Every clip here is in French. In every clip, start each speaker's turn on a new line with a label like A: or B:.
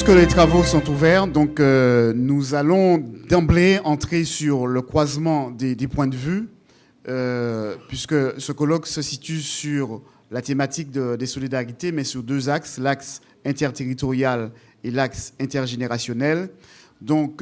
A: Puisque les travaux sont ouverts, donc nous allons d'emblée entrer sur le croisement des points de vue, puisque ce colloque se situe sur la thématique des solidarités, mais sur deux axes, l'axe interterritorial et l'axe intergénérationnel. Donc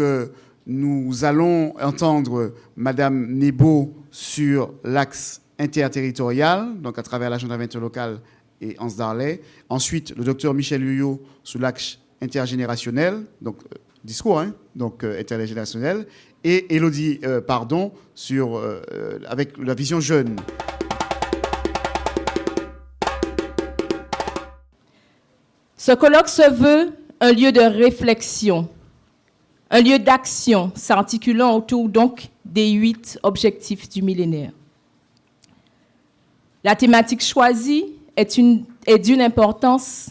A: nous allons entendre Madame Nebo sur l'axe interterritorial, donc à travers l'agenda interlocal et Hans Darley. Ensuite, le docteur Michel Yoyo sur l'axe intergénérationnel, donc discours, donc intergénérationnel, et Élodie Pardon sur, avec la vision jeune.
B: Ce colloque se veut un lieu de réflexion, un lieu d'action s'articulant autour donc des 8 objectifs du millénaire. La thématique choisie est d'une importance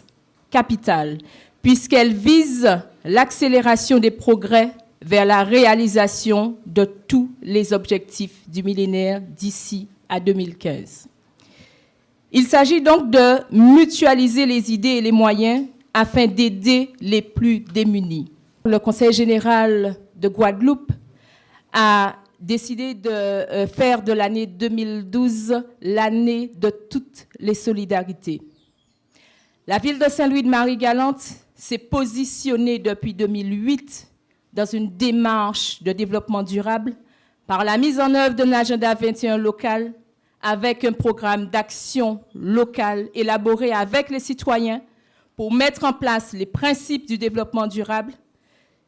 B: capitale, puisqu'elle vise l'accélération des progrès vers la réalisation de tous les objectifs du millénaire d'ici à 2015. Il s'agit donc de mutualiser les idées et les moyens afin d'aider les plus démunis. Le Conseil général de Guadeloupe a décidé de faire de l'année 2012 l'année de toutes les solidarités. La ville de Saint-Louis-de-Marie-Galante s'est positionnée depuis 2008 dans une démarche de développement durable par la mise en œuvre d'un agenda 21 local avec un programme d'action locale élaboré avec les citoyens pour mettre en place les principes du développement durable.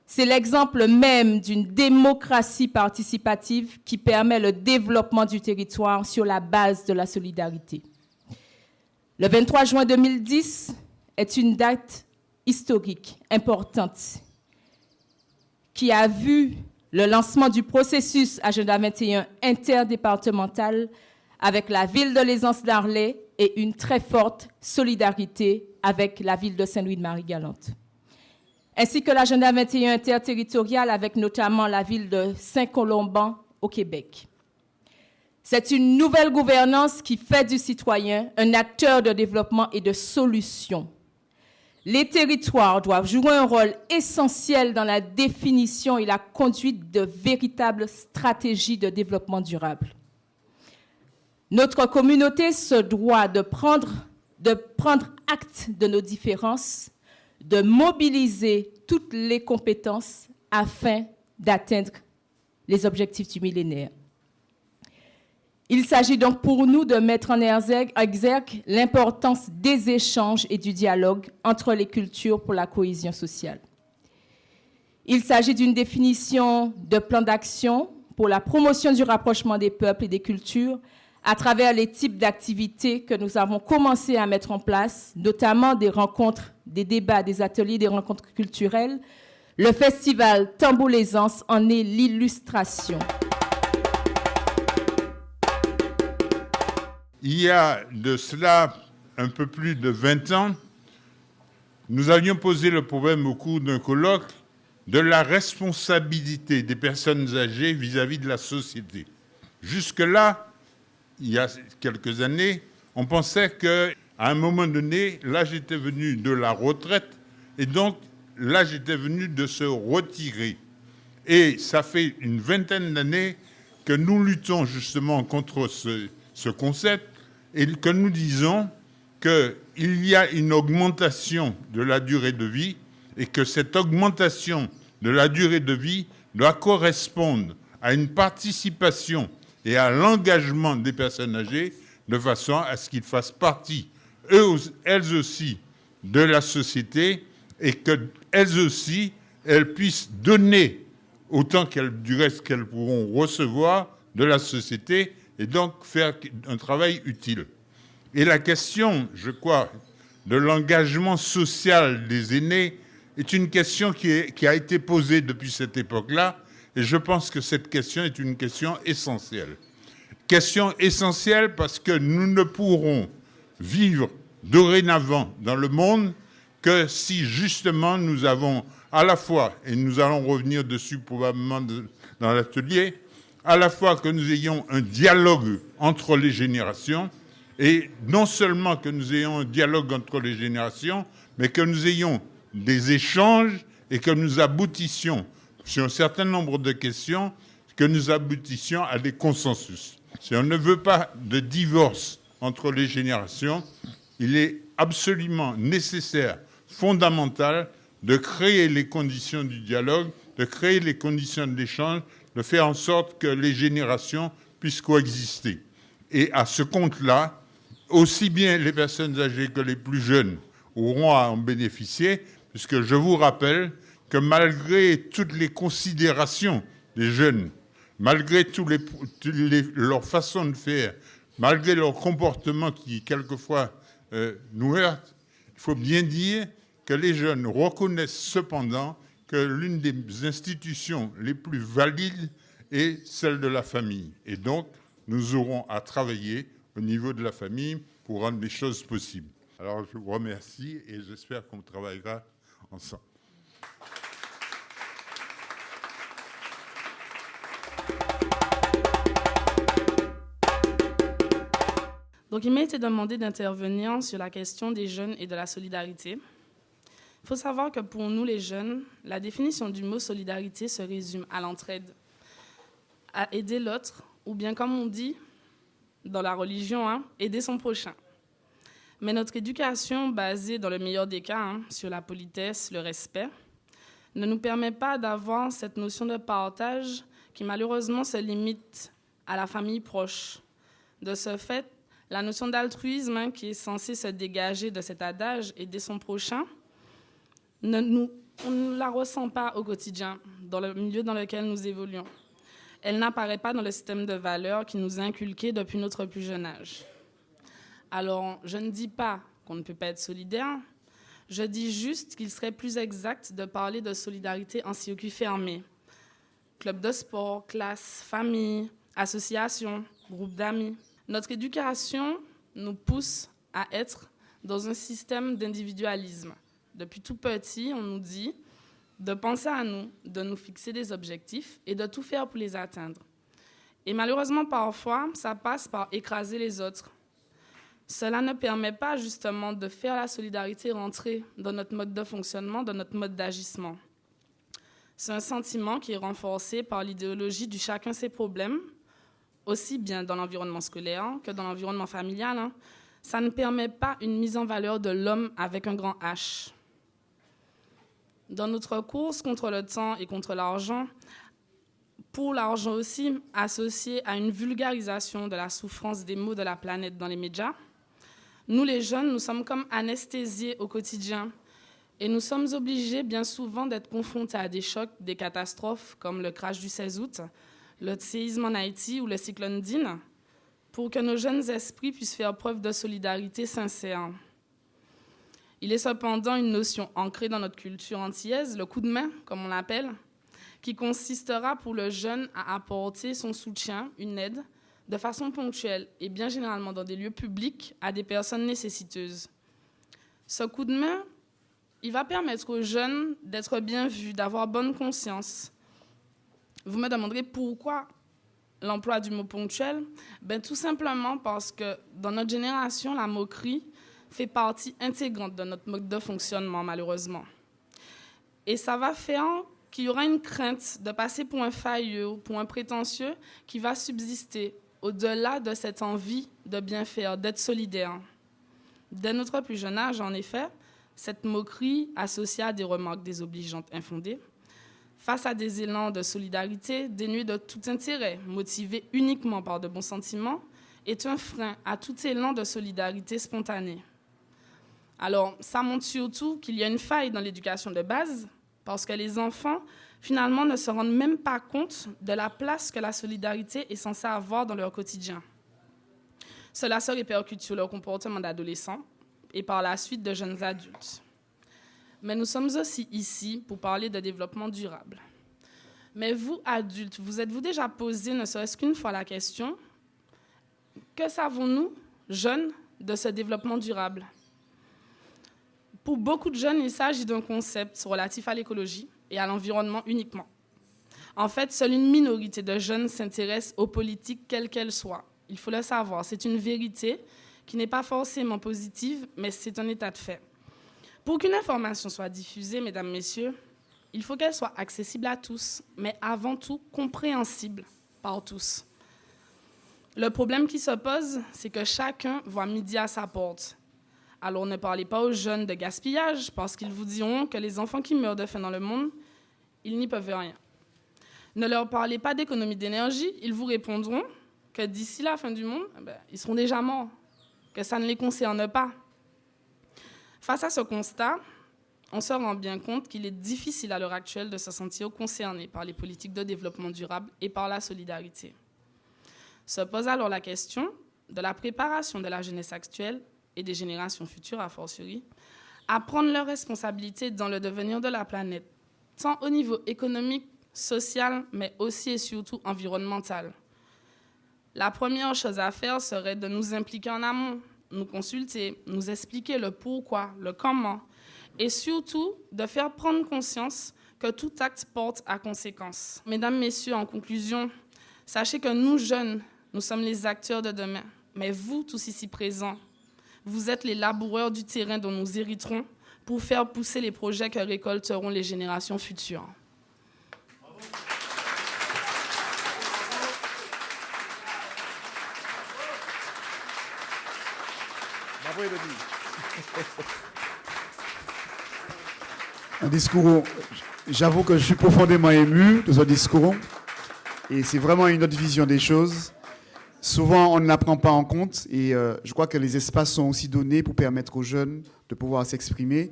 B: C'est l'exemple même d'une démocratie participative qui permet le développement du territoire sur la base de la solidarité. Le 23 juin 2010 est une date historique, importante, qui a vu le lancement du processus Agenda 21 interdépartemental avec la ville de l'Aisance-Darley et une très forte solidarité avec la ville de Saint-Louis-de-Marie-Galante, ainsi que l'Agenda 21 interterritorial avec notamment la ville de Saint-Colomban au Québec. C'est une nouvelle gouvernance qui fait du citoyen un acteur de développement et de solution. Les territoires doivent jouer un rôle essentiel dans la définition et la conduite de véritables stratégies de développement durable. Notre communauté se doit de prendre acte de nos différences, de mobiliser toutes les compétences afin d'atteindre les objectifs du millénaire. Il s'agit donc pour nous de mettre en exergue l'importance des échanges et du dialogue entre les cultures pour la cohésion sociale. Il s'agit d'une définition de plan d'action pour la promotion du rapprochement des peuples et des cultures à travers les types d'activités que nous avons commencé à mettre en place, notamment des rencontres, des débats, des ateliers, des rencontres culturelles. Le festival Tambour-L'aisance en est l'illustration.
C: Il y a de cela un peu plus de 20 ans, nous avions posé le problème au cours d'un colloque de la responsabilité des personnes âgées vis-à-vis de la société. Jusque-là, il y a quelques années, on pensait qu'à un moment donné, l'âge était venu de la retraite et donc l'âge était venu de se retirer. Et ça fait une vingtaine d'années que nous luttons justement contre ce concept et que nous disons qu'il y a une augmentation de la durée de vie et que cette augmentation de la durée de vie doit correspondre à une participation et à l'engagement des personnes âgées de façon à ce qu'ils fassent partie, elles aussi, de la société et qu'elles aussi, elles puissent donner autant du reste qu'elles pourront recevoir de la société et donc faire un travail utile. Et la question, je crois, de l'engagement social des aînés est une question qui a été posée depuis cette époque-là, et je pense que cette question est une question essentielle. Question essentielle parce que nous ne pourrons vivre dorénavant dans le monde que si justement nous avons à la fois, et nous allons revenir dessus probablement dans l'atelier, à la fois que nous ayons un dialogue entre les générations, et non seulement que nous ayons un dialogue entre les générations, mais que nous ayons des échanges et que nous aboutissions sur un certain nombre de questions, que nous aboutissions à des consensus. Si on ne veut pas de divorce entre les générations, il est absolument nécessaire, fondamental, de créer les conditions du dialogue, de créer les conditions de l'échange, de faire en sorte que les générations puissent coexister. Et à ce compte-là, aussi bien les personnes âgées que les plus jeunes auront à en bénéficier, puisque je vous rappelle que malgré toutes les considérations des jeunes, malgré leur façon de faire, malgré leur comportement qui quelquefois nous heurte, il faut bien dire que les jeunes reconnaissent cependant que l'une des institutions les plus valides est celle de la famille. Et donc, nous aurons à travailler au niveau de la famille pour rendre les choses possibles. Alors, je vous remercie et j'espère qu'on travaillera ensemble.
D: Donc, il m'a été demandé d'intervenir sur la question des jeunes et de la solidarité. Il faut savoir que pour nous, les jeunes, la définition du mot solidarité se résume à l'entraide, à aider l'autre, ou bien comme on dit dans la religion, aider son prochain. Mais notre éducation, basée dans le meilleur des cas sur la politesse, le respect, ne nous permet pas d'avoir cette notion de partage qui malheureusement se limite à la famille proche. De ce fait, la notion d'altruisme qui est censée se dégager de cet adage, aider son prochain, on ne la ressent pas au quotidien, dans le milieu dans lequel nous évoluons. Elle n'apparaît pas dans le système de valeurs qui nous a inculqués depuis notre plus jeune âge. Alors, je ne dis pas qu'on ne peut pas être solidaire, je dis juste qu'il serait plus exact de parler de solidarité en circuit fermé. Club de sport, classe, famille, association, groupe d'amis. Notre éducation nous pousse à être dans un système d'individualisme. Depuis tout petit, on nous dit de penser à nous, de nous fixer des objectifs et de tout faire pour les atteindre. Et malheureusement, parfois, ça passe par écraser les autres. Cela ne permet pas justement de faire la solidarité rentrer dans notre mode de fonctionnement, dans notre mode d'agissement. C'est un sentiment qui est renforcé par l'idéologie du chacun ses problèmes, aussi bien dans l'environnement scolaire que dans l'environnement familial. Ça ne permet pas une mise en valeur de l'homme avec un grand H. Dans notre course contre le temps et contre l'argent, pour l'argent aussi, associé à une vulgarisation de la souffrance des maux de la planète dans les médias, nous les jeunes, nous sommes comme anesthésiés au quotidien et nous sommes obligés bien souvent d'être confrontés à des chocs, des catastrophes comme le crash du 16 août, le séisme en Haïti ou le cyclone Dean, pour que nos jeunes esprits puissent faire preuve de solidarité sincère. Il est cependant une notion ancrée dans notre culture antillaise, le coup de main, comme on l'appelle, qui consistera pour le jeune à apporter son soutien, une aide, de façon ponctuelle et bien généralement dans des lieux publics à des personnes nécessiteuses. Ce coup de main, il va permettre aux jeunes d'être bien vus, d'avoir bonne conscience. Vous me demanderez pourquoi l'emploi du mot ponctuel? Tout simplement parce que dans notre génération, la moquerie fait partie intégrante de notre mode de fonctionnement, malheureusement. Et ça va faire qu'il y aura une crainte de passer pour un failleux, pour un prétentieux qui va subsister au-delà de cette envie de bien faire, d'être solidaire. Dès notre plus jeune âge, en effet, cette moquerie associée à des remarques désobligeantes infondées, face à des élans de solidarité dénués de tout intérêt, motivés uniquement par de bons sentiments, est un frein à tout élan de solidarité spontanée. Alors, ça montre surtout qu'il y a une faille dans l'éducation de base, parce que les enfants, finalement, ne se rendent même pas compte de la place que la solidarité est censée avoir dans leur quotidien. Cela se répercute sur leur comportement d'adolescents et par la suite de jeunes adultes. Mais nous sommes aussi ici pour parler de développement durable. Mais vous, adultes, vous êtes-vous déjà posé ne serait-ce qu'une fois la question « Que savons-nous, jeunes, de ce développement durable ?» Pour beaucoup de jeunes, il s'agit d'un concept relatif à l'écologie et à l'environnement uniquement. En fait, seule une minorité de jeunes s'intéressent aux politiques quelles qu'elles soient. Il faut le savoir, c'est une vérité qui n'est pas forcément positive, mais c'est un état de fait. Pour qu'une information soit diffusée, mesdames, messieurs, il faut qu'elle soit accessible à tous, mais avant tout compréhensible par tous. Le problème qui se pose, c'est que chacun voit midi à sa porte. Alors ne parlez pas aux jeunes de gaspillage, parce qu'ils vous diront que les enfants qui meurent de faim dans le monde, ils n'y peuvent rien. Ne leur parlez pas d'économie d'énergie, ils vous répondront que d'ici la fin du monde, ils seront déjà morts, que ça ne les concerne pas. Face à ce constat, on se rend bien compte qu'il est difficile à l'heure actuelle de se sentir concerné par les politiques de développement durable et par la solidarité. Se pose alors la question de la préparation de la jeunesse actuelle et des générations futures, a fortiori, à prendre leurs responsabilités dans le devenir de la planète, tant au niveau économique, social, mais aussi et surtout environnemental. La première chose à faire serait de nous impliquer en amont, nous consulter, nous expliquer le pourquoi, le comment, et surtout de faire prendre conscience que tout acte porte à conséquence. Mesdames, Messieurs, en conclusion, sachez que nous, jeunes, nous sommes les acteurs de demain, mais vous, tous ici présents, vous êtes les laboureurs du terrain dont nous hériterons pour faire pousser les projets que récolteront les générations futures.
A: Bravo, Élodie. Un discours, j'avoue que je suis profondément ému de ce discours, et c'est vraiment une autre vision des choses. Souvent, on ne la prend pas en compte, et je crois que les espaces sont aussi donnés pour permettre aux jeunes de pouvoir s'exprimer.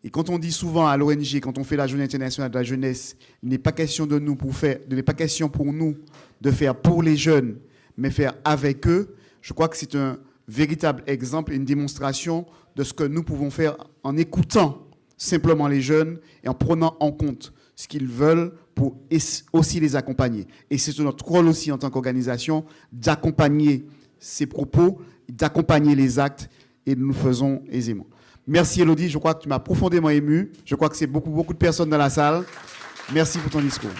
A: Et quand on dit souvent à l'ONG, quand on fait la Journée internationale de la jeunesse, il n'est pas question de nous il n'est pas question pour nous de faire pour les jeunes, mais faire avec eux. Je crois que c'est un véritable exemple et une démonstration de ce que nous pouvons faire en écoutant simplement les jeunes et en prenant en compte ce qu'ils veulent pour aussi les accompagner. Et c'est notre rôle aussi en tant qu'organisation d'accompagner ces propos, d'accompagner les actes, et nous le faisons aisément. Merci Élodie, je crois que tu m'as profondément ému. Je crois que c'est beaucoup de personnes dans la salle. Merci pour ton discours.